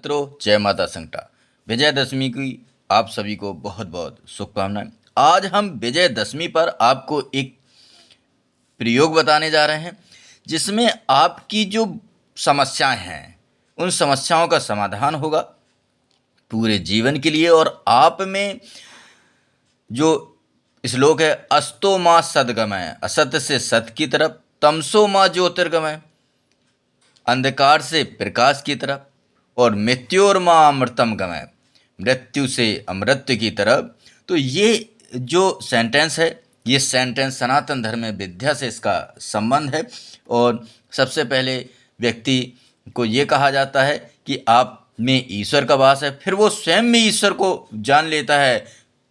मित्रों, जय माता संकटा। विजयदशमी की आप सभी को बहुत बहुत शुभकामनाएं। आज हम विजयदशमी पर आपको एक प्रयोग बताने जा रहे हैं जिसमें आपकी जो समस्याएं हैं उन समस्याओं का समाधान होगा पूरे जीवन के लिए। और आप में जो श्लोक है, अस्तो माँ सद्गमय, असत्य से सत्य की तरफ, तमसो माँ ज्योतिर्गमय, अंधकार से प्रकाश की तरफ, और मृत्योर्मा अमृतम गमय, मृत्यु से अमृत की तरफ। तो ये जो सेंटेंस है, ये सेंटेंस सनातन धर्म में विद्या से इसका संबंध है। और सबसे पहले व्यक्ति को ये कहा जाता है कि आप में ईश्वर का वास है, फिर वो स्वयं में ईश्वर को जान लेता है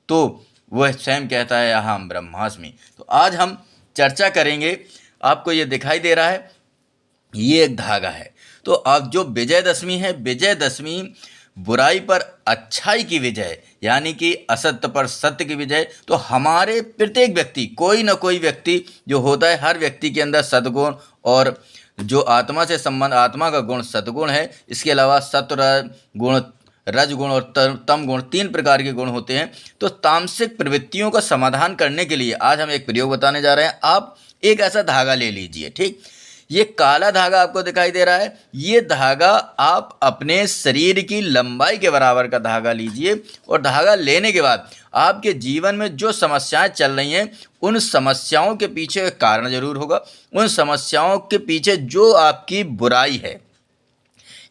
तो वह स्वयं कहता है अहम ब्रह्मास्मि। तो आज हम चर्चा करेंगे। आपको ये दिखाई दे रहा है, ये एक धागा है। तो अब जो विजयदशमी है, विजयदशमी बुराई पर अच्छाई की विजय, यानी कि असत्य पर सत्य की विजय। तो हमारे प्रत्येक व्यक्ति, कोई ना कोई व्यक्ति जो होता है, हर व्यक्ति के अंदर सद्गुण और जो आत्मा से संबंध, आत्मा का गुण सद्गुण है। इसके अलावा सत्व गुण, रजगुण और तम गुण, 3 प्रकार के गुण होते हैं। तो तामसिक प्रवृत्तियों का समाधान करने के लिए आज हम एक प्रयोग बताने जा रहे हैं। आप एक ऐसा धागा ले लीजिए, ठीक। ये काला धागा आपको दिखाई दे रहा है, ये धागा आप अपने शरीर की लंबाई के बराबर का धागा लीजिए। और धागा लेने के बाद आपके जीवन में जो समस्याएं चल रही हैं, उन समस्याओं के पीछे एक कारण जरूर होगा। उन समस्याओं के पीछे जो आपकी बुराई है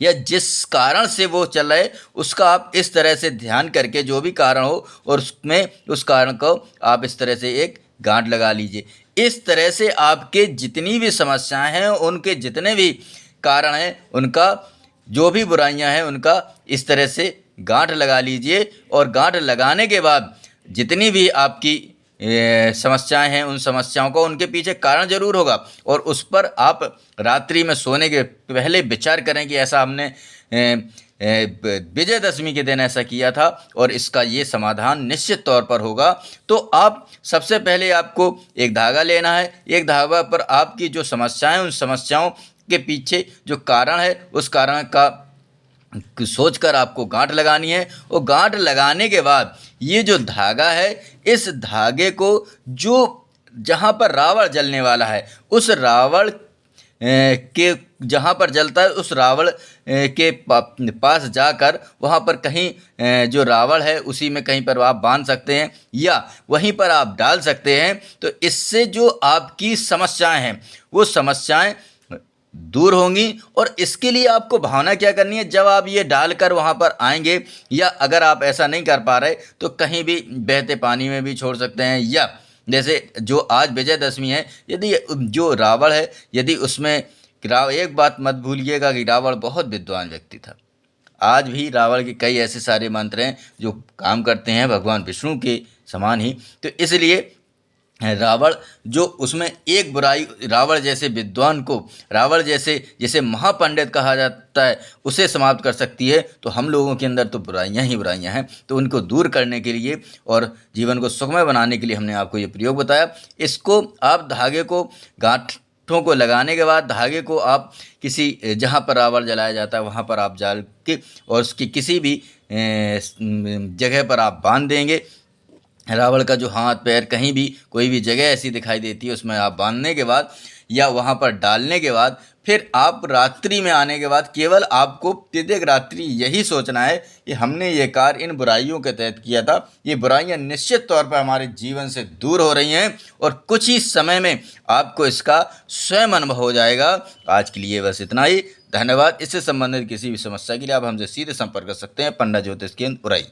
या जिस कारण से वो चल रहा है, उसका आप इस तरह से ध्यान करके, जो भी कारण हो, और उसमें उस कारण को आप इस तरह से एक गांठ लगा लीजिए। इस तरह से आपके जितनी भी समस्याएं हैं, उनके जितने भी कारण हैं, उनका जो भी बुराइयां हैं, उनका इस तरह से गांठ लगा लीजिए। और गांठ लगाने के बाद जितनी भी आपकी समस्याएं हैं, उन समस्याओं को, उनके पीछे कारण जरूर होगा। और उस पर आप रात्रि में सोने के पहले विचार करें कि ऐसा हमने विजयदशमी के दिन ऐसा किया था और इसका ये समाधान निश्चित तौर पर होगा। तो आप सबसे पहले आपको एक धागा लेना है। एक धागा पर आपकी जो समस्याएं, उन समस्याओं के पीछे जो कारण है, उस कारण का सोचकर आपको गांठ लगानी है। और गांठ लगाने के बाद ये जो धागा है, इस धागे को जो जहाँ पर रावण जलने वाला है, उस रावण के जहाँ पर जलता है, उस रावण के पास जाकर वहाँ पर कहीं जो रावण है उसी में कहीं पर आप बांध सकते हैं या वहीं पर आप डाल सकते हैं। तो इससे जो आपकी समस्याएं हैं, वो समस्याएं दूर होंगी। और इसके लिए आपको भावना क्या करनी है, जब आप ये डालकर वहाँ पर आएंगे, या अगर आप ऐसा नहीं कर पा रहे तो कहीं भी बहते पानी में भी छोड़ सकते हैं। या जैसे जो आज विजयदशमी है, यदि जो रावण है, यदि उसमें एक बात मत भूलिएगा कि रावण बहुत विद्वान व्यक्ति था। आज भी रावण के कई ऐसे सारे मंत्र हैं जो काम करते हैं भगवान विष्णु के समान ही। तो इसलिए रावण जो उसमें एक बुराई, रावण जैसे विद्वान को, रावण जैसे महापंडित कहा जाता है, उसे समाप्त कर सकती है। तो हम लोगों के अंदर तो बुराइयां ही बुराइयां हैं। तो उनको दूर करने के लिए और जीवन को सुखमय बनाने के लिए हमने आपको ये प्रयोग बताया। इसको आप धागे को, गांठों को लगाने के बाद धागे को आप किसी, जहाँ पर रावण जलाया जाता है वहाँ पर आप जाल के और उसकी किसी भी जगह पर आप बांध देंगे। रावण का जो हाथ पैर, कहीं भी कोई भी जगह ऐसी दिखाई देती है, उसमें आप बांधने के बाद या वहाँ पर डालने के बाद, फिर आप रात्रि में आने के बाद केवल आपको प्रत्येक रात्रि यही सोचना है कि हमने ये कार्य इन बुराइयों के तहत किया था। ये बुराइयां निश्चित तौर पर हमारे जीवन से दूर हो रही हैं और कुछ ही समय में आपको इसका स्वयं अनुभव हो जाएगा। आज के लिए बस इतना ही। धन्यवाद। इससे संबंधित किसी भी समस्या के लिए आप हमसे सीधे संपर्क कर सकते हैं। पंडा ज्योतिष केंद्र, उरई।